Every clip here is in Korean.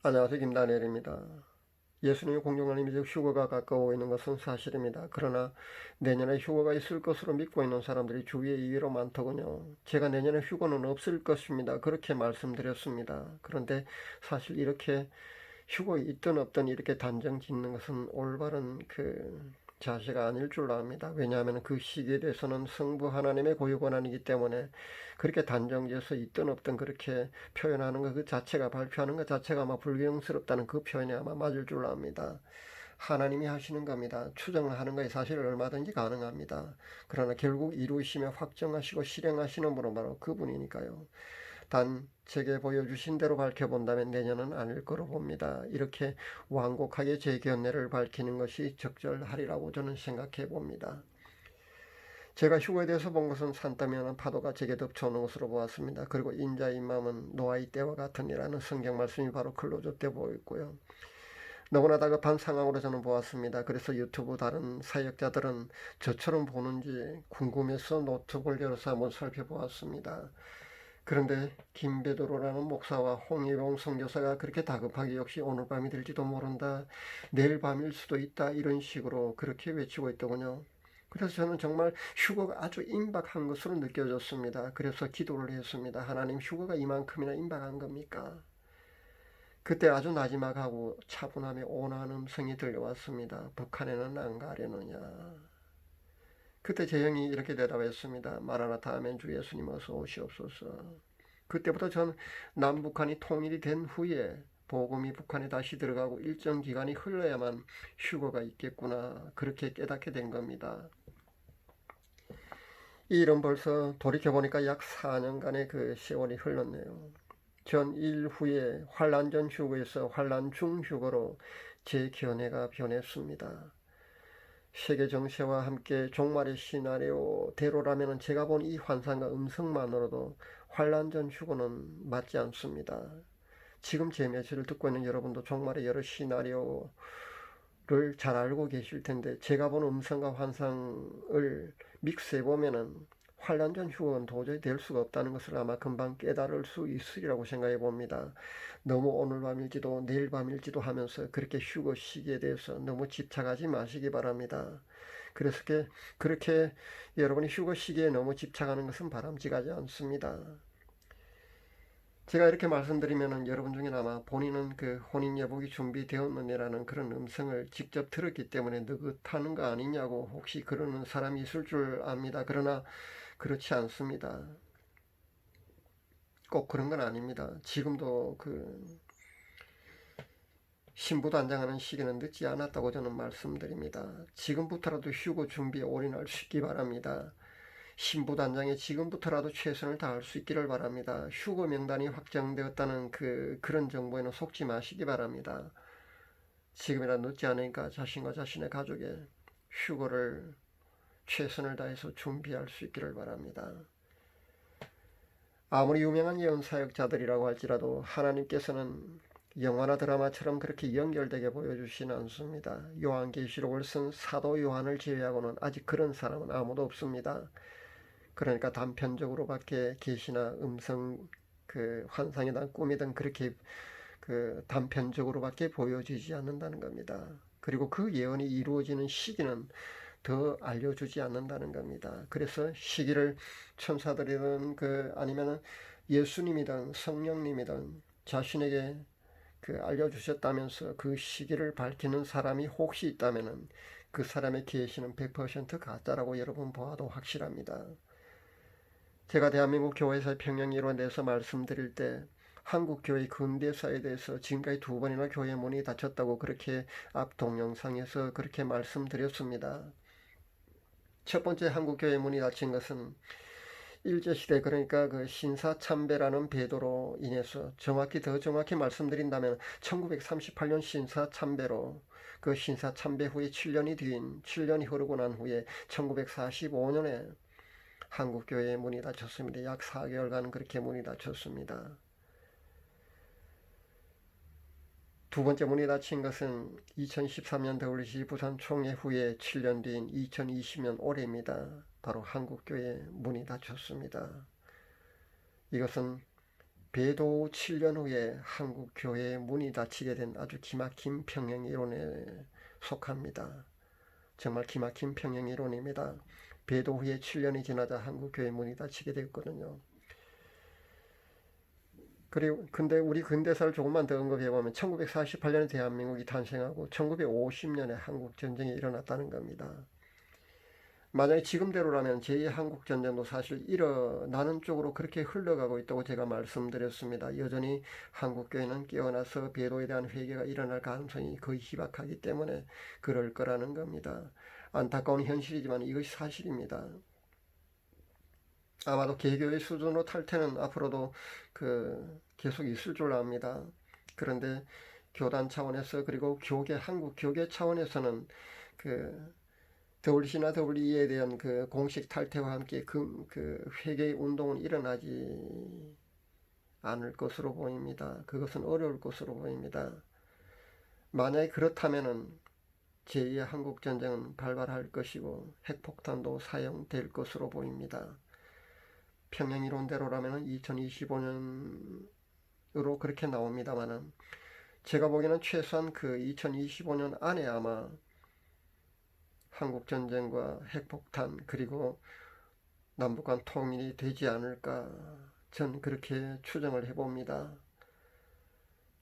안녕하세요. 김다니엘입니다. 예수님의 공경하는 이제 휴거가 가까워 있는 것은 사실입니다. 그러나 내년에 휴거가 있을 것으로 믿고 있는 사람들이 주위에 의외로 많더군요. 제가 내년에 휴거는 없을 것입니다. 그렇게 말씀드렸습니다. 그런데 사실 이렇게 휴거 있든 없든 이렇게 단정 짓는 것은 올바른 자세가 아닐 줄로 압니다. 왜냐하면 그 시기에 대해서는 성부 하나님의 고유 권한이기 때문에 그렇게 단정지어서 있든 없든 그렇게 표현하는 것 그 자체가, 발표하는 것 자체가 아마 불경스럽다는 그 표현이 아마 맞을 줄로 압니다. 하나님이 하시는 겁니다. 추정을 하는 것이 사실 얼마든지 가능합니다. 그러나 결국 이루시며 확정하시고 실행하시는 분은 바로 그분이니까요. 단 제게 보여주신 대로 밝혀본다면 내년은 아닐 거로 봅니다. 이렇게 완곡하게 제 견해를 밝히는 것이 적절하리라고 저는 생각해 봅니다. 제가 휴거에 대해서 본 것은 산더미하는 파도가 제게 덮쳐오는 것으로 보았습니다. 그리고 인자의 마음은 노아의 때와 같으니라는 성경 말씀이 바로 클로저 때 보였고요. 너무나 다급한 상황으로 저는 보았습니다. 그래서 유튜브 다른 사역자들은 저처럼 보는지 궁금해서 노트북을 열어서 한번 살펴보았습니다. 그런데 김베드로라는 목사와 홍일봉 선교사가 그렇게 다급하게 역시 오늘 밤이 될지도 모른다, 내일 밤일 수도 있다, 이런 식으로 그렇게 외치고 있더군요. 그래서 저는 정말 휴거가 아주 임박한 것으로 느껴졌습니다. 그래서 기도를 했습니다. 하나님, 휴거가 이만큼이나 임박한 겁니까? 그때 아주 나지막하고 차분함에 온화한 음성이 들려왔습니다. 북한에는 안 가려느냐. 그때 제 형이 이렇게 대답했습니다. 마라나타 아멘, 주 예수님 어서 오시옵소서. 그때부터 전 남북한이 통일이 된 후에 복음이 북한에 다시 들어가고 일정 기간이 흘러야만 휴거가 있겠구나, 그렇게 깨닫게 된 겁니다. 이 일은 벌써 돌이켜보니까 약 4년간의 그 세월이 흘렀네요. 전 일 후에 환란 전 휴거에서 환란 중 휴거로 제 견해가 변했습니다. 세계 정세와 함께 종말의 시나리오대로라면 제가 본 이 환상과 음성만으로도 환란 전 휴거는 맞지 않습니다. 지금 제 메시지를 듣고 있는 여러분도 종말의 여러 시나리오를 잘 알고 계실 텐데, 제가 본 음성과 환상을 믹스해 보면은 환란 전 휴거는 도저히 될 수가 없다는 것을 아마 금방 깨달을 수 있으리라고 생각해 봅니다. 너무 오늘 밤일지도 내일 밤일지도 하면서 그렇게 휴거 시기에 대해서 너무 집착하지 마시기 바랍니다. 그래서 그렇게 여러분이 휴거 시기에 너무 집착하는 것은 바람직하지 않습니다. 제가 이렇게 말씀드리면은 여러분 중에 아마 본인은 그 혼인 여복이 준비되었느냐라는 그런 음성을 직접 들었기 때문에 느긋하는 거 아니냐고 혹시 그러는 사람이 있을 줄 압니다. 그러나 그렇지 않습니다. 꼭 그런 건 아닙니다. 지금도 신부 단장하는 시기는 늦지 않았다고 저는 말씀드립니다. 지금부터라도 휴거 준비에 올인할 수 있기 바랍니다. 신부 단장에 지금부터라도 최선을 다할 수 있기를 바랍니다. 휴거 명단이 확정되었다는 그런 정보에는 속지 마시기 바랍니다. 지금이라 늦지 않으니까 자신과 자신의 가족의 휴거를 최선을 다해서 준비할 수 있기를 바랍니다. 아무리 유명한 예언사역자들이라고 할지라도 하나님께서는 영화나 드라마처럼 그렇게 연결되게 보여주시는 않습니다. 요한계시록을 쓴 사도 요한을 제외하고는 아직 그런 사람은 아무도 없습니다. 그러니까 단편적으로밖에 계시나 음성 환상이든 꿈이든 그렇게 단편적으로밖에 보여지지 않는다는 겁니다. 그리고 그 예언이 이루어지는 시기는 더 알려주지 않는다는 겁니다. 그래서 시기를 천사들이든 아니면 예수님이든 성령님이든 자신에게 알려주셨다면서 그 시기를 밝히는 사람이 혹시 있다면 그 사람의 계시는 100% 가짜라고 여러분 보아도 확실합니다. 제가 대한민국 교회에서 평양 이론에 대해서 말씀드릴 때 한국 교회 근대사에 대해서 지금까지 2번이나 교회 문이 닫혔다고 그렇게 앞 동영상에서 그렇게 말씀드렸습니다. 첫 번째 한국 교회 문이 닫힌 것은 일제시대, 그러니까 그 신사참배라는 배도로 인해서, 더 정확히 말씀드린다면 1938년 신사참배로, 그 신사참배 후에 7년이 흐르고 난 후에 1945년에 한국교회의 문이 닫혔습니다. 약 4개월간 그렇게 문이 닫혔습니다. 두 번째 문이 닫힌 것은 2013년 WC 부산 총회 후에 7년 뒤인 2020년 올해입니다. 바로 한국교회 문이 닫혔습니다. 이것은 배도 7년 후에 한국 교회의 문이 닫히게 된 아주 기막힌 평행 이론에 속합니다. 정말 기막힌 평행 이론입니다. 배도 후에 7년이 지나자 한국 교회 문이 닫히게 됐거든요. 그리고 근데 우리 근대사를 조금만 더 언급해 보면 1948년에 대한민국이 탄생하고 1950년에 한국 전쟁이 일어났다는 겁니다. 만약에 지금대로라면 제2 한국전쟁도 사실 일어나는 쪽으로 그렇게 흘러가고 있다고 제가 말씀드렸습니다. 여전히 한국교회는 깨어나서 배도에 대한 회개가 일어날 가능성이 거의 희박하기 때문에 그럴 거라는 겁니다. 안타까운 현실이지만 이것이 사실입니다. 아마도 개교의 수준으로 탈퇴는 앞으로도 계속 있을 줄로 압니다. 그런데 교단 차원에서 그리고 한국 교계 차원에서는 WC나 WE에 대한 공식 탈퇴와 함께 회개의 운동은 일어나지 않을 것으로 보입니다. 그것은 어려울 것으로 보입니다. 만약에 그렇다면은 제2의 한국전쟁은 발발할 것이고 핵폭탄도 사용될 것으로 보입니다. 평행이론대로라면 2025년으로 그렇게 나옵니다만은 제가 보기에는 최소한 2025년 안에 아마 한국전쟁과 핵폭탄 그리고 남북한 통일이 되지 않을까 전 그렇게 추정을 해봅니다.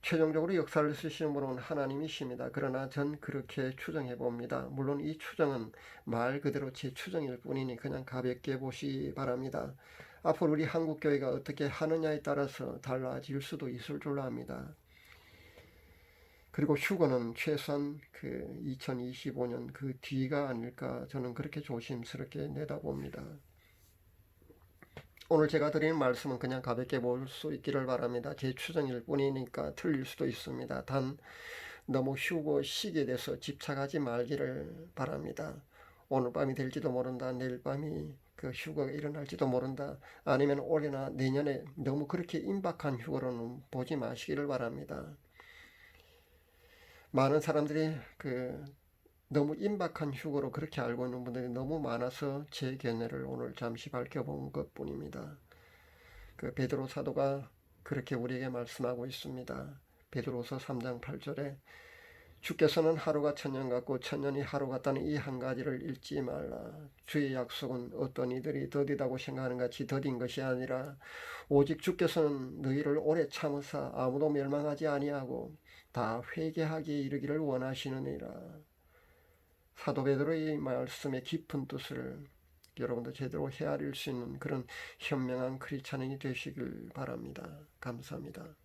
최종적으로 역사를 쓰시는 분은 하나님이십니다. 그러나 전 그렇게 추정해봅니다. 물론 이 추정은 말 그대로 제 추정일 뿐이니 그냥 가볍게 보시 바랍니다. 앞으로 우리 한국교회가 어떻게 하느냐에 따라서 달라질 수도 있을 줄로 압니다. 그리고 휴거는 최소한 2025년 그 뒤가 아닐까 저는 그렇게 조심스럽게 내다봅니다. 오늘 제가 드리는 말씀은 그냥 가볍게 볼 수 있기를 바랍니다. 제 추정일 뿐이니까 틀릴 수도 있습니다. 단 너무 휴거 시기에 대해서 집착하지 말기를 바랍니다. 오늘 밤이 될지도 모른다. 내일 밤이 휴거가 일어날지도 모른다. 아니면 올해나 내년에 너무 그렇게 임박한 휴거로는 보지 마시기를 바랍니다. 많은 사람들이 너무 임박한 휴거로 그렇게 알고 있는 분들이 너무 많아서 제 견해를 오늘 잠시 밝혀본 것 뿐입니다. 베드로 사도가 그렇게 우리에게 말씀하고 있습니다. 베드로서 3장 8절에 주께서는 하루가 천년 같고 천년이 하루 같다는 이 한 가지를 잊지 말라. 주의 약속은 어떤 이들이 더디다고 생각하는 같이 더딘 것이 아니라 오직 주께서는 너희를 오래 참으사 아무도 멸망하지 아니하고 다 회개하기에 이르기를 원하시느니라. 사도 베드로의 말씀의 깊은 뜻을 여러분도 제대로 헤아릴 수 있는 그런 현명한 크리스찬인이 되시길 바랍니다. 감사합니다.